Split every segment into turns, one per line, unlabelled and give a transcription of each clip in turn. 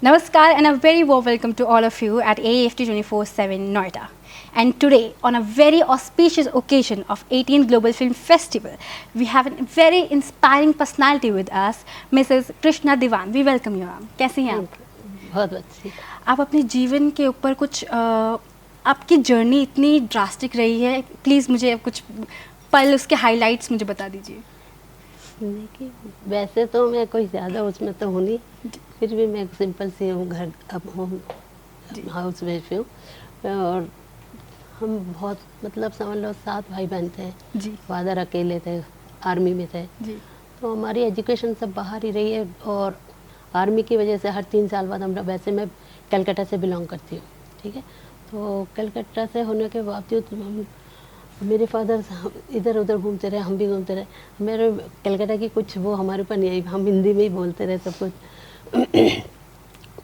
Namaskar and a very warm welcome to all of you at AAFT 24/7 Noida. And today, on a very auspicious occasion of 18th Global Film Festival, we have a very inspiring personality with us, Mrs. Krishna Diwan. We welcome you, ma'am. कैसी हैं आप?
बहुत अच्छी।
आप अपने जीवन के ऊपर कुछ आपकी जर्नी इतनी ड्रास्टिक रही है, प्लीज़ मुझे कुछ पल उसके हाइलाइट्स मुझे बता दीजिए।
देखिए, वैसे तो मैं कोई ज़्यादा उसमें तो हूँ नहीं, फिर भी मैं सिंपल सी हूँ, घर अब होम हाउस वाइफ हूँ। और हम बहुत मतलब समझ लो 7 भाई बहन थे
जी।
फादर अकेले थे, आर्मी में थे
जी।
तो हमारी एजुकेशन सब बाहर ही रही है। और आर्मी की वजह से हर 3 साल बाद हम, वैसे मैं कलकत्ता से बिलोंग करती हूँ, ठीक है। तो कलकत्ता से होने के बावजूद हम, मेरे फादर इधर उधर घूमते रहे, हम भी घूमते रहे। मेरे कलकत्ता की कुछ वो हमारे ऊपर नहीं आई, हम हिंदी में ही बोलते रहे सब कुछ।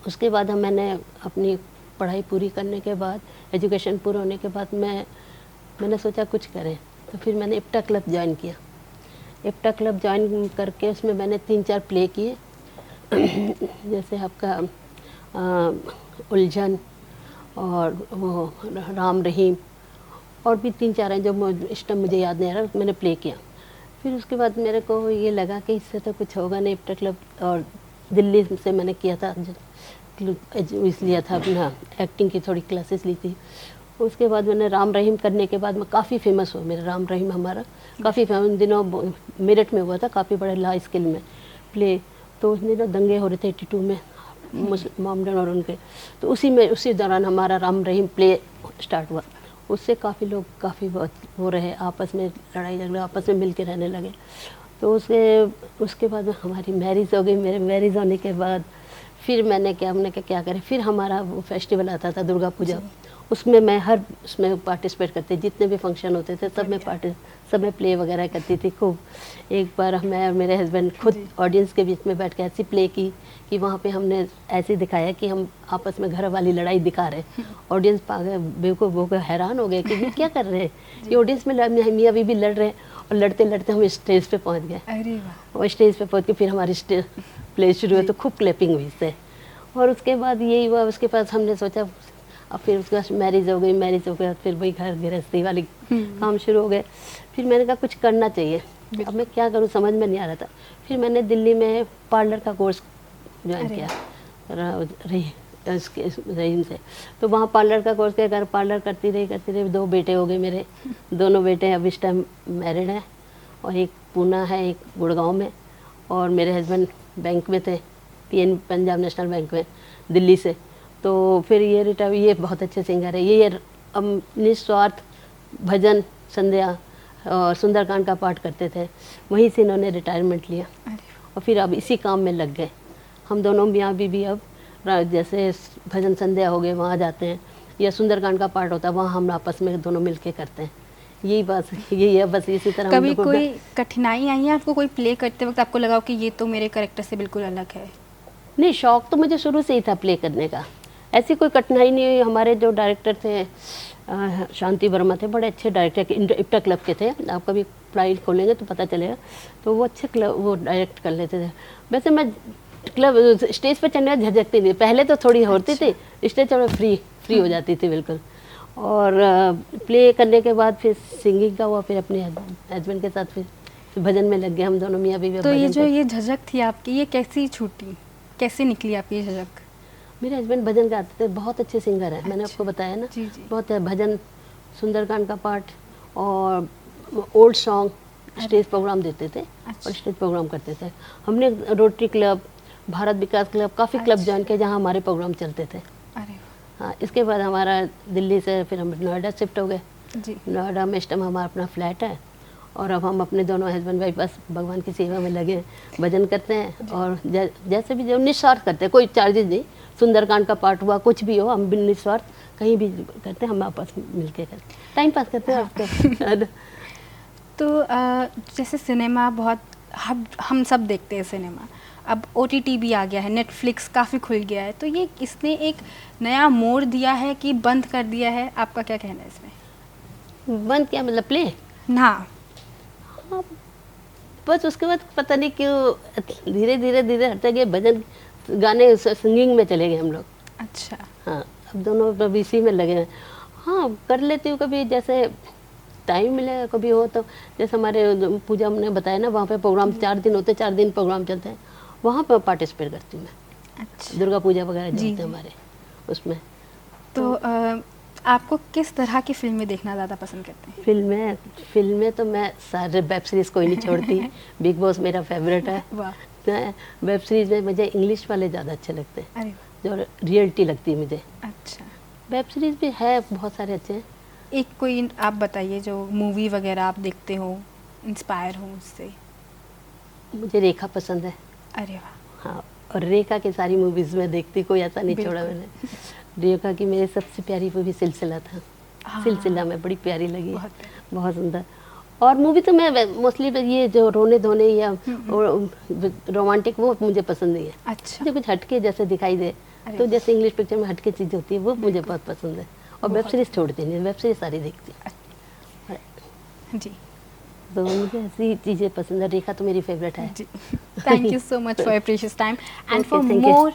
उसके बाद मैंने अपनी पढ़ाई पूरी करने के बाद, एजुकेशन पूरा होने के बाद मैंने सोचा कुछ करें, तो फिर मैंने इप्टा क्लब ज्वाइन किया। इप्टा क्लब ज्वाइन करके उसमें मैंने 3-4 प्ले किए। जैसे आपका उलझन और वो राम रहीम, और भी 3-4 हैं जो इस टाइम मुझे याद नहीं आ रहा, मैंने प्ले किया। फिर उसके बाद मेरे को ये लगा कि इससे तो कुछ होगा नहीं। इप्टा क्लब और दिल्ली से मैंने किया था, लिया था अपना, एक्टिंग की थोड़ी क्लासेस ली थी। उसके बाद मैंने राम रहीम करने के बाद मैं काफ़ी फेमस हुआ। मेरा राम रहीम हमारा काफ़ी फेमस दिनों मेरठ में हुआ था, काफ़ी बड़े ला स्केल में प्ले। तो उस दिनों दंगे हो रहे थे 82 में मोमडन और उनके, तो उसी दौरान हमारा राम रहीम प्ले स्टार्ट हुआ। उससे काफ़ी लोग काफ़ी वो रहे, आपस में लड़ाई झगड़ा, आपस में मिल के रहने लगे। तो उसके बाद हमारी मैरिज हो गई। मेरे मैरिज होने के बाद फिर हमने क्या करें, फिर हमारा वो फेस्टिवल आता था दुर्गा पूजा, उसमें मैं उसमें पार्टिसिपेट करती, जितने भी फंक्शन होते थे सब में प्ले वगैरह करती थी खूब। एक बार मैं और मेरे हस्बैंड खुद ऑडियंस के बीच में बैठ के ऐसी प्ले की कि वहाँ पे हमने ऐसे दिखाया कि हम आपस में घर वाली लड़ाई दिखा रहे। ऑडियंस पागल बेवकूफ़ हो गए, हैरान हो गए कि ये क्या कर रहे हैं, ये ऑडियंस में मियाँ बीवी लड़ रहे हैं। और लड़ते लड़ते हम स्टेज पे पहुँच गए।
अरे वाह।
और स्टेज पे पहुँच के फिर हमारी प्ले शुरू हुई, तो खूब क्लैपिंग हुई इससे। और उसके बाद यही हुआ, उसके पास हमने सोचा, अब फिर उसके बाद मैरिज हो गई, फिर वही घर गृहस्थी वाली काम शुरू हो गए। फिर मैंने कहा कुछ करना चाहिए, अब मैं क्या करूं समझ में नहीं आ रहा था। फिर मैंने दिल्ली में पार्लर का कोर्स ज्वाइन किया रहीम से। तो वहाँ पार्लर का कोर्स किया, पार्लर करती रही। 2 बेटे हो गए मेरे, दोनों बेटे अब इस टाइम मैरिड हैं, और एक पूना है, एक गुड़गांव में। और मेरे हस्बैंड बैंक में थे, पंजाब नेशनल बैंक में, दिल्ली से। तो फिर ये बहुत अच्छे सिंगर है। ये निस्वार्थ भजन, संध्या और सुंदरकांड का पाठ करते थे, वहीं से इन्होंने रिटायरमेंट लिया और फिर अब इसी काम में लग गए। हम दोनों मियाँ बीवी अब जैसे भजन संध्या हो गए वहाँ जाते हैं, या सुंदरकांड का पाठ होता है वहाँ हम आपस में दोनों मिलके करते हैं। यही है बस, इसी तरह।
कभी कोई कठिनाई आई है आपको कोई प्ले करते वक्त, आपको लगा कि ये तो मेरे कैरेक्टर से बिल्कुल अलग है?
नहीं, शौक तो मुझे शुरू से ही था प्ले करने का, ऐसी कोई कठिनाई नहीं हुई। हमारे जो डायरेक्टर थे शांति वर्मा थे, बड़े अच्छे डायरेक्टर, इप्टा क्लब के थे। आप कभी प्लाई खोलेंगे तो पता चलेगा। तो वो अच्छे क्लब वो डायरेक्ट कर लेते थे। वैसे मैं क्लब स्टेज पर चढ़ने में झिझकती थी, पहले तो थोड़ी होती थी, स्टेज पर फ्री हो जाती थी बिल्कुल। और प्ले करने के बाद फिर सिंगिंग का हुआ, फिर अपने हस्बैंड के साथ फिर भजन में लग गए हम दोनों मियाँ बीवी।
तो ये झिझक थी आपकी, ये कैसी छूटी, कैसे निकली आपकी ये झिझक?
मेरे हस्बैंड भजन गाते थे, बहुत अच्छे सिंगर हैं। मैंने आपको बताया ना,
जी जी।
बहुत है भजन, सुंदरकांड का पाठ और ओल्ड सॉन्ग स्टेज प्रोग्राम देते थे। और स्टेज प्रोग्राम करते थे। हमने रोटरी क्लब, भारत विकास क्लब, काफ़ी क्लब ज्वाइन किए जहाँ हमारे प्रोग्राम चलते थे।
अरे
हाँ, इसके बाद हमारा दिल्ली से फिर हम नोएडा शिफ्ट हो गए।
जी।
नोएडा में इस टाइम हमारा अपना फ्लैट है, और अब हम अपने दोनों हस्बैंड वाइफ बस भगवान की सेवा में लगे हैं, भजन करते हैं। और जैसे भी जो निस्वार्थ करते हैं, कोई चार्जेस नहीं। सुंदरकांड का पाठ हुआ, कुछ भी हो, हम बिन निस्वार्थ कहीं भी करते हैं, हम आपस में मिलके करते, टाइम पास करते हैं आपको।
तो जैसे सिनेमा बहुत हम सब देखते हैं सिनेमा, अब OTT भी आ गया है, नेटफ्लिक्स काफ़ी खुल गया है, तो ये इसने एक नया मोड़ दिया है कि बंद कर दिया है? आपका क्या कहना है इसमें?
बंद क्या मतलब प्ले
ना?
हाँ, बस उसके बाद पता नहीं क्यों धीरे धीरे हटते गए। भजन गाने सिंगिंग में चले गए हम लोग।
अच्छा।
हाँ, अब दोनों अब इसी में लगे हैं। हाँ, कर लेती हूँ कभी, जैसे टाइम मिले कभी हो तो। जैसे हमारे जो पूजा ने बताया ना, वहाँ पे प्रोग्राम 4 दिन होते हैं, 4 दिन प्रोग्राम चलते हैं, वहाँ पे पार्टिसिपेट करती हूँ मैं।
अच्छा।
दुर्गा पूजा वगैरह जो
जी,
होते हैं
जी।
हमारे, उसमें।
तो आपको किस तरह की फिल्में देखना ज़्यादा पसंद करते हैं?
फिल्में तो मैं सारे वेब सीरीज़ कोई नहीं छोड़ती। बिग बॉस मेरा फेवरेट है।
वाह।
वेब सीरीज़ में मुझे इंग्लिश वाले ज़्यादा अच्छे लगते हैं,
अरे
जो रियलिटी लगती है मुझे।
अच्छा।
वेब सीरीज़ भी है बहुत सारे अच्छे हैं।
एक कोई आप बताइए जो मूवी वगैरह आप देखते हो, इंस्पायर हो उससे।
मुझे रेखा पसंद है।
अरे वाह।
हाँ, और रेखा की सारी मूवीज़ में देखती, कोई ऐसा नहीं छोड़ा
बिल्कुल।
मैंने। रेखा की मेरी सबसे प्यारी मूवी सिलसिला था।
हाँ,
सिलसिला में बड़ी प्यारी लगी,
बहुत प्यारी।
बहुत सुंदर। और मूवी तो मैं मोस्टली ये जो रोने धोने या रोमांटिक, वो मुझे पसंद नहीं है।
अच्छा।
मुझे कुछ हटके जैसे दिखाई दे,
अरे
तो जैसे इंग्लिश पिक्चर में हटके चीज़ होती है, वो मुझे बहुत पसंद है। और वेब
बहुत।
सीरीज़ छोड़ती नहीं, वेब सीरीज़ सारी देखती हूँ।
जी।
तो मुझे ऐसी चीज़ें पसंद है। रेखा तो मेरी फेवरेट है।
जी। Thank you so much for your precious time and
Okay,
for
thank you.
more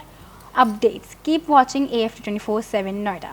updates. Keep watching AFT 24/7 Noida.